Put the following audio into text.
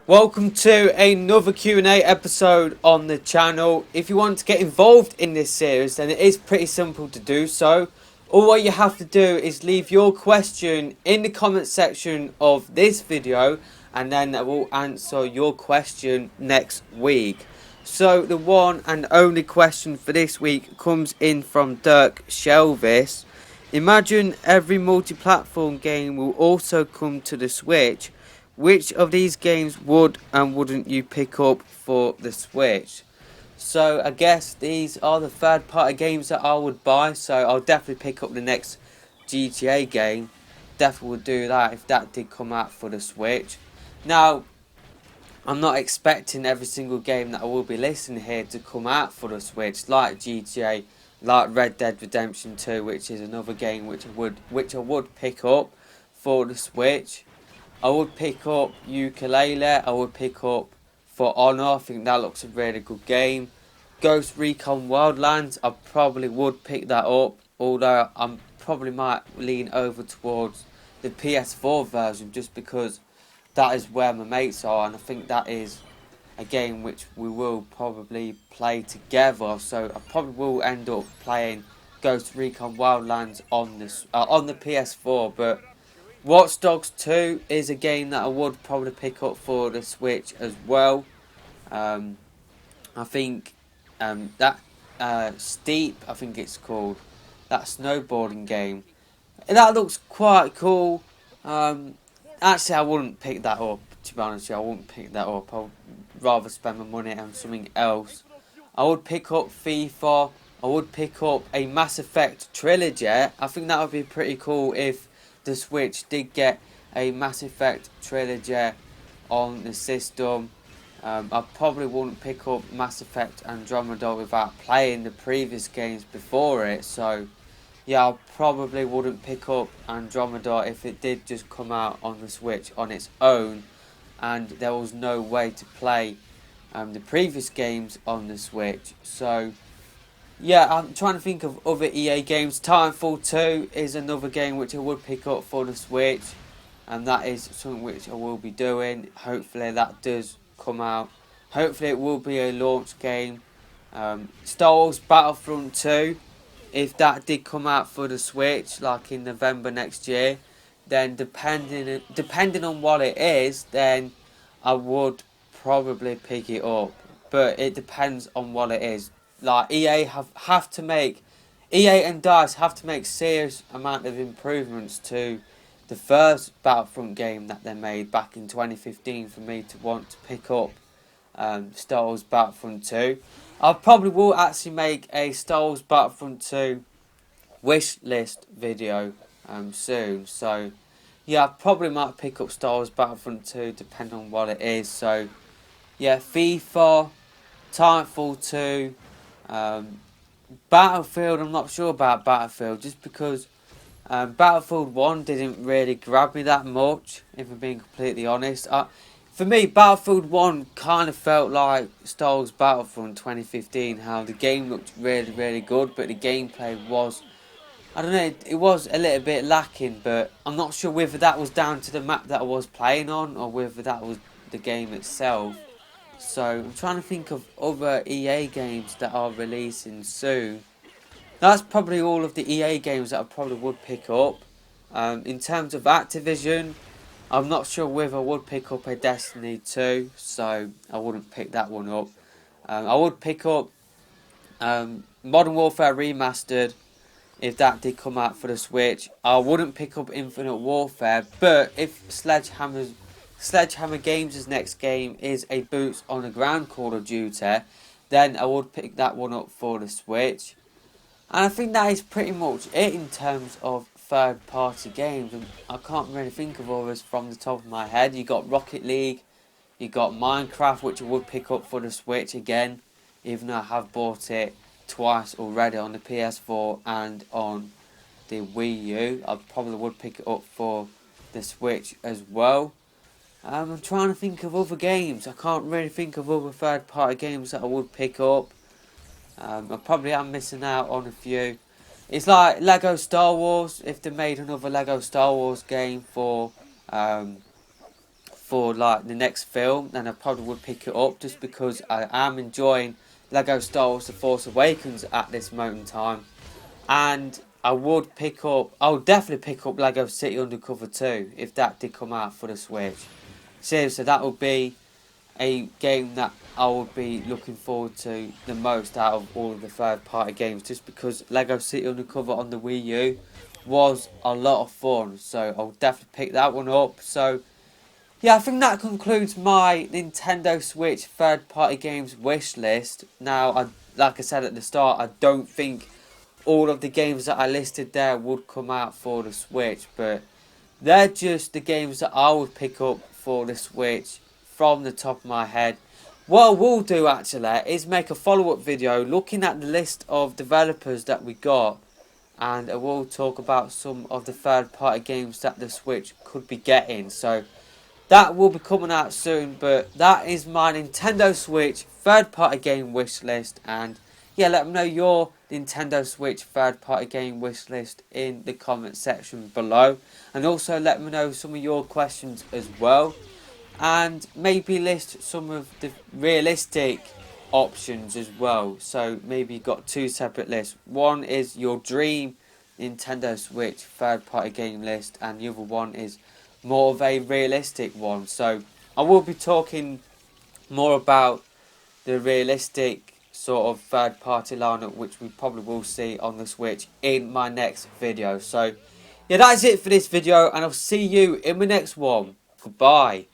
Welcome to another Q&A episode on the channel. If you want to get involved in this series, then it is pretty simple to do so. All what you have to do is leave your question in the comment section of this video, and then I will answer your question next week. So the one and only question for this week comes in from Dirk Shelvis. Imagine every multi-platform game will also come to the Switch. Which of these games would and wouldn't you pick up for the Switch? So I guess these are the third party games that I would buy. So I'll definitely pick up the next GTA game. Definitely would do that if that did come out for the Switch. Now, I'm not expecting every single game that I will be listing here to come out for the Switch, like GTA, like Red Dead Redemption 2, which is another game which I would pick up for the Switch. I would pick up Ukulele. I would pick up For Honor. I think that looks a really good game. Ghost Recon Wildlands. I probably would pick that up. Although I probably might lean over towards the PS4 version just because that is where my mates are. And I think that is a game which we will probably play together. So I probably will end up playing Ghost Recon Wildlands on the PS4. But Watch Dogs 2 is a game that I would probably pick up for the Switch as well. I think that Steep, I think it's called, that snowboarding game, that looks quite cool. Actually, I wouldn't pick that up, to be honest with you. I wouldn't pick that up. I would rather spend my money on something else. I would pick up FIFA. I would pick up a Mass Effect trilogy. I think that would be pretty cool if the Switch did get a Mass Effect trilogy on the system. I probably wouldn't pick up Mass Effect Andromeda without playing the previous games before it. So, yeah, I probably wouldn't pick up Andromeda if it did just come out on the Switch on its own and there was no way to play the previous games on the Switch. So, yeah, I'm trying to think of other EA games. Titanfall 2 is another game which I would pick up for the Switch, and that is something which I will be doing. Hopefully that does come out. Hopefully it will be a launch game. Star Wars Battlefront 2, if that did come out for the Switch, like in November next year, then depending on what it is, then I would probably pick it up. But it depends on what it is. Like have to make, EA and DICE have to make serious amount of improvements to the first Battlefront game that they made back in 2015 for me to want to pick up Star Wars Battlefront 2. I probably will actually make a Star Wars Battlefront 2 wishlist video soon. So yeah, I probably might pick up Star Wars Battlefront 2 depending on what it is. So yeah, FIFA, Titanfall 2, Battlefield. I'm not sure about Battlefield just because Battlefield 1 didn't really grab me that much, if I'm being completely honest. For me, Battlefield 1 kind of felt like Star Wars Battlefront 2015, how the game looked really, really good, but the gameplay was, I don't know, it was a little bit lacking, but I'm not sure whether that was down to the map that I was playing on, or whether that was the game itself. So, I'm trying to think of other EA games that are releasing soon. That's probably all of the EA games that I probably would pick up. In terms of Activision, I'm not sure whether I would pick up a Destiny 2, so I wouldn't pick that one up. I would pick up Modern Warfare Remastered if that did come out for the Switch. I wouldn't pick up Infinite Warfare, but if Sledgehammer Games' next game is a boots on the ground Call of Duty, then I would pick that one up for the Switch. And I think that is pretty much it in terms of third party games. And I can't really think of others from the top of my head. You got Rocket League, you got Minecraft, which I would pick up for the Switch again, even though I have bought it twice already on the PS4 and on the Wii U. I probably would pick it up for the Switch as well. I'm trying to think of other games. I can't really think of other third party games that I would pick up. I probably am missing out on a few. It's like Lego Star Wars. If they made another Lego Star Wars game for for like the next film, then I probably would pick it up, just because I am enjoying Lego Star Wars The Force Awakens at this moment in time. And I would definitely pick up Lego City Undercover 2 if that did come out for the Switch. Seriously, that would be a game that I would be looking forward to the most out of all of the third party games, just because Lego City Undercover on the Wii U was a lot of fun. So I'll definitely pick that one up. So yeah, I think that concludes my Nintendo Switch third party games wish list. Now, like I said at the start, I don't think all of the games that I listed there would come out for the Switch, but they're just the games that I would pick up for the Switch from the top of my head. What I will do actually is make a follow-up video looking at the list of developers that we got, and I will talk about some of the third-party games that the Switch could be getting. So that will be coming out soon, but that is my Nintendo Switch third-party game wish list. And yeah, let me know your Nintendo Switch third-party game wish list in the comment section below. And also let me know some of your questions as well. And maybe list some of the realistic options as well. So maybe you've got two separate lists. One is your dream Nintendo Switch third-party game list, and the other one is more of a realistic one. So I will be talking more about the realistic sort of third party lineup, which we probably will see on the Switch in my next video. So yeah, that is it for this video, and I'll see you in my next one. Goodbye.